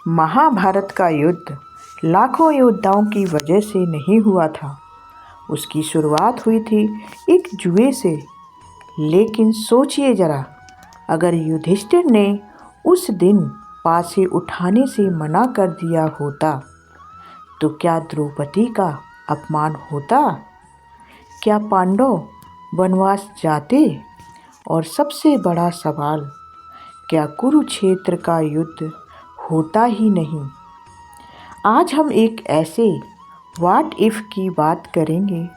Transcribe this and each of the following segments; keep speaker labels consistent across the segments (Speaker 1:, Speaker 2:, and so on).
Speaker 1: महाभारत का युद्ध लाखों योद्धाओं की वजह से नहीं हुआ था। उसकी शुरुआत हुई थी एक जुए से। लेकिन सोचिए जरा, अगर युधिष्ठिर ने उस दिन पासे उठाने से मना कर दिया होता तो क्या द्रौपदी का अपमान होता? क्या पांडव वनवास जाते? और सबसे बड़ा सवाल, क्या कुरुक्षेत्र का युद्ध होता ही नहीं? आज हम एक ऐसे व्हाट इफ की बात करेंगे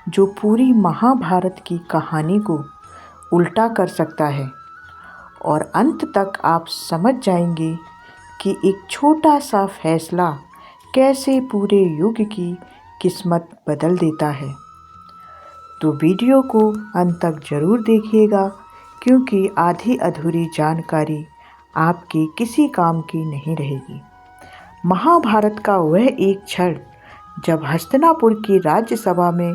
Speaker 1: जो पूरी महाभारत की कहानी को उल्टा कर सकता है। और अंत तक आप समझ जाएंगे कि एक छोटा सा फैसला कैसे पूरे युग की किस्मत बदल देता है। तो वीडियो को अंत तक ज़रूर देखिएगा, क्योंकि आधी अधूरी जानकारी आपके किसी काम की नहीं रहेगी। महाभारत का वह एक क्षण जब हस्तिनापुर की राज्यसभा में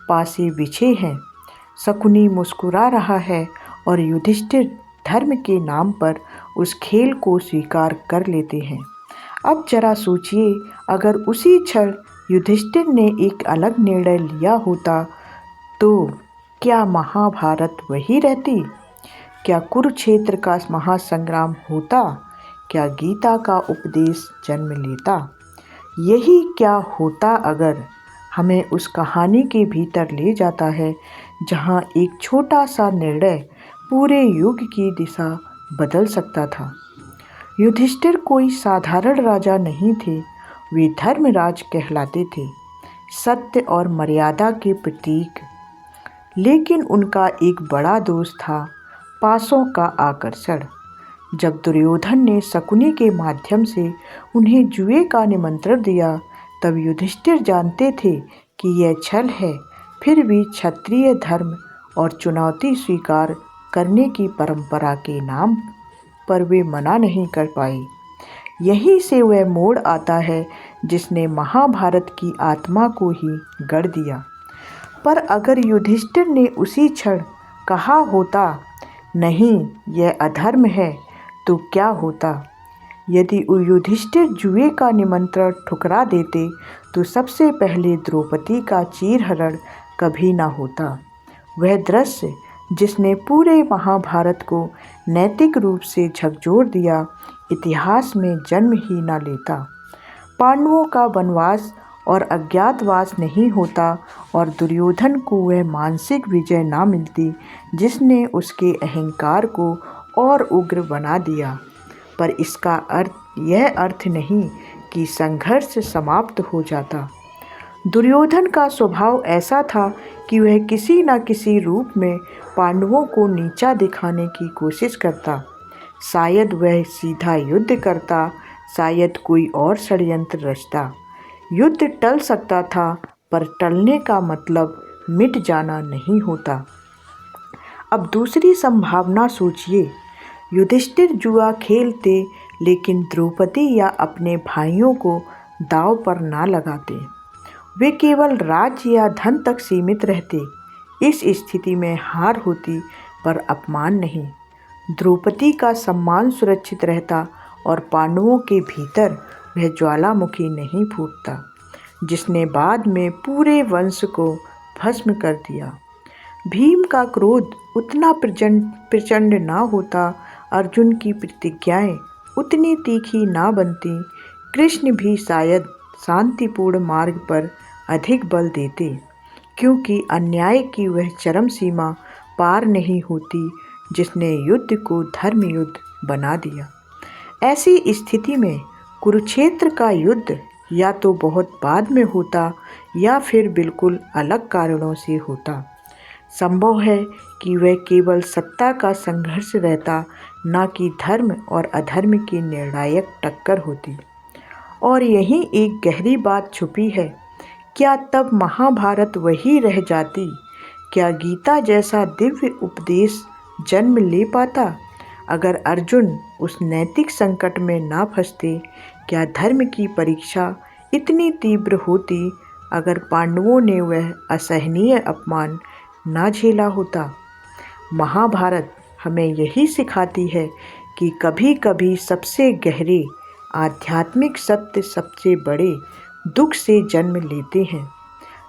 Speaker 1: पासे बिछे हैं, शकुनी मुस्कुरा रहा है और युधिष्ठिर धर्म के नाम पर उस खेल को स्वीकार कर लेते हैं। अब जरा सोचिए, अगर उसी क्षण युधिष्ठिर ने एक अलग निर्णय लिया होता तो क्या महाभारत वही रहती? क्या कुरुक्षेत्र का महासंग्राम होता? क्या गीता का उपदेश जन्म लेता? यही क्या होता अगर हमें उस कहानी के भीतर ले जाता है जहां एक छोटा सा निर्णय पूरे युग की दिशा बदल सकता था। युधिष्ठिर कोई साधारण राजा नहीं थे, वे धर्मराज कहलाते थे, सत्य और मर्यादा के प्रतीक। लेकिन उनका एक बड़ा दोष था, पासों का आकर्षण। जब दुर्योधन ने शकुनी के माध्यम से उन्हें जुए का निमंत्रण दिया, तब युधिष्ठिर जानते थे कि यह छल है। फिर भी क्षत्रिय धर्म और चुनौती स्वीकार करने की परंपरा के नाम पर वे मना नहीं कर पाए। यहीं से वह मोड़ आता है जिसने महाभारत की आत्मा को ही गढ़ दिया। पर अगर युधिष्ठिर ने उसी क्षण कहा होता, नहीं यह अधर्म है, तो क्या होता? यदि युधिष्ठिर जुए का निमंत्रण ठुकरा देते तो सबसे पहले द्रौपदी का चीरहरण कभी ना होता। वह दृश्य जिसने पूरे महाभारत को नैतिक रूप से झकझोर दिया, इतिहास में जन्म ही ना लेता। पांडवों का वनवास और अज्ञातवास नहीं होता और दुर्योधन को वह मानसिक विजय ना मिलती जिसने उसके अहंकार को और उग्र बना दिया। पर इसका यह अर्थ नहीं कि संघर्ष समाप्त हो जाता। दुर्योधन का स्वभाव ऐसा था कि वह किसी न किसी रूप में पांडवों को नीचा दिखाने की कोशिश करता। शायद वह सीधा युद्ध करता, शायद कोई और षड्यंत्र रचता। युद्ध टल सकता था, पर टलने का मतलब मिट जाना नहीं होता। अब दूसरी संभावना सोचिए, युधिष्ठिर जुआ खेलते लेकिन द्रौपदी या अपने भाइयों को दांव पर ना लगाते। वे केवल राज्य या धन तक सीमित रहते। इस स्थिति में हार होती, पर अपमान नहीं। द्रौपदी का सम्मान सुरक्षित रहता और पांडवों के भीतर वह ज्वालामुखी नहीं फूटता जिसने बाद में पूरे वंश को भस्म कर दिया। भीम का क्रोध उतना प्रचंड ना होता, अर्जुन की प्रतिज्ञाएं उतनी तीखी ना बनती, कृष्ण भी शायद शांतिपूर्ण मार्ग पर अधिक बल देते, क्योंकि अन्याय की वह चरम सीमा पार नहीं होती जिसने युद्ध को धर्म युद्ध बना दिया। ऐसी स्थिति में कुरुक्षेत्र का युद्ध या तो बहुत बाद में होता या फिर बिल्कुल अलग कारणों से होता। संभव है कि वह केवल सत्ता का संघर्ष रहता, ना कि धर्म और अधर्म की निर्णायक टक्कर होती। और यहीं एक गहरी बात छुपी है, क्या तब महाभारत वही रह जाती? क्या गीता जैसा दिव्य उपदेश जन्म ले पाता? अगर अर्जुन उस नैतिक संकट में ना फंसते, क्या धर्म की परीक्षा इतनी तीव्र होती? अगर पांडवों ने वह असहनीय अपमान ना झेला होता? महाभारत हमें यही सिखाती है कि कभी कभी सबसे गहरे आध्यात्मिक सत्य सबसे बड़े दुख से जन्म लेते हैं।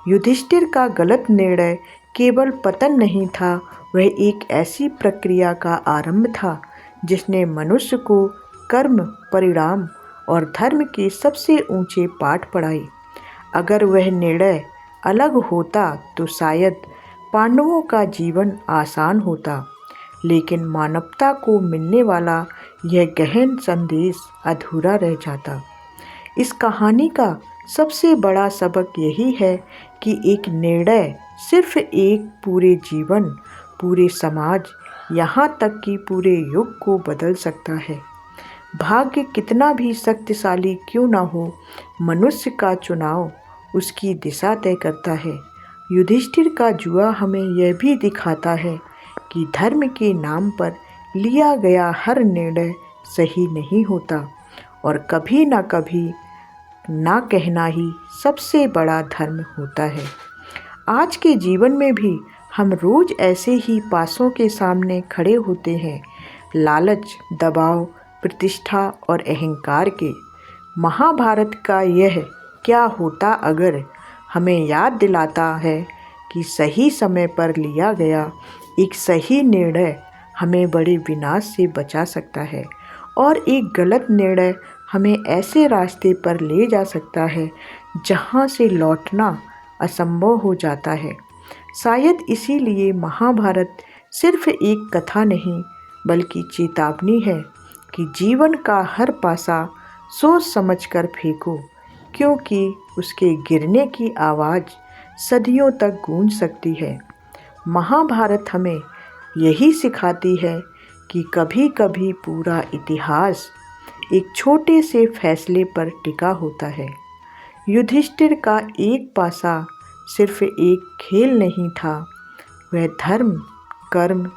Speaker 1: युधिष्ठिर का गलत निर्णय केवल पतन नहीं था, वह एक ऐसी प्रक्रिया का आरंभ था जिसने मनुष्य को कर्म, परिणाम और धर्म के सबसे ऊंचे पाठ पढ़ाए। अगर वह निर्णय अलग होता तो शायद पांडवों का जीवन आसान होता, लेकिन मानवता को मिलने वाला यह गहन संदेश अधूरा रह जाता। इस कहानी का सबसे बड़ा सबक यही है कि एक निर्णय सिर्फ एक पूरे जीवन, पूरे समाज, यहाँ तक कि पूरे युग को बदल सकता है। भाग्य कितना भी शक्तिशाली क्यों ना हो, मनुष्य का चुनाव उसकी दिशा तय करता है। युधिष्ठिर का जुआ हमें यह भी दिखाता है कि धर्म के नाम पर लिया गया हर निर्णय सही नहीं होता और कभी ना कभी ना कहना ही सबसे बड़ा धर्म होता है। आज के जीवन में भी हम रोज ऐसे ही पासों के सामने खड़े होते हैं, लालच, दबाव, प्रतिष्ठा और अहंकार के। महाभारत का यह क्या होता अगर हमें याद दिलाता है कि सही समय पर लिया गया एक सही निर्णय हमें बड़े विनाश से बचा सकता है और एक गलत निर्णय हमें ऐसे रास्ते पर ले जा सकता है जहां से लौटना असंभव हो जाता है। शायद इसीलिए महाभारत सिर्फ एक कथा नहीं बल्कि चेतावनी है कि जीवन का हर पासा सोच समझकर फेंको, क्योंकि उसके गिरने की आवाज़ सदियों तक गूंज सकती है। महाभारत हमें यही सिखाती है कि कभी कभी पूरा इतिहास एक छोटे से फैसले पर टिका होता है। युधिष्ठिर का एक पासा सिर्फ एक खेल नहीं था, वह धर्म, कर्म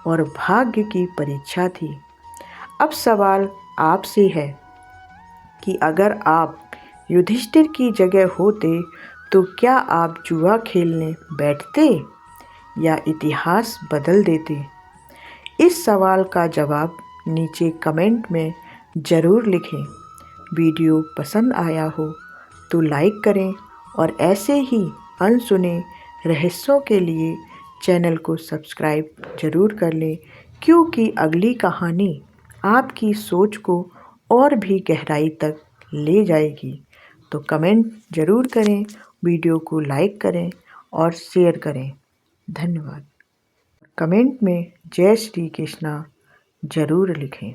Speaker 1: और भाग्य की परीक्षा थी। अब सवाल आपसे है कि अगर आप युधिष्ठिर की जगह होते तो क्या आप जुआ खेलने बैठते या इतिहास बदल देते? इस सवाल का जवाब नीचे कमेंट में ज़रूर लिखें। वीडियो पसंद आया हो तो लाइक करें और ऐसे ही अनसुने रहस्यों के लिए चैनल को सब्सक्राइब ज़रूर कर लें, क्योंकि अगली कहानी आपकी सोच को और भी गहराई तक ले जाएगी। तो कमेंट ज़रूर करें, वीडियो को लाइक करें और शेयर करें। धन्यवाद। कमेंट में जय श्री कृष्णा ज़रूर लिखें।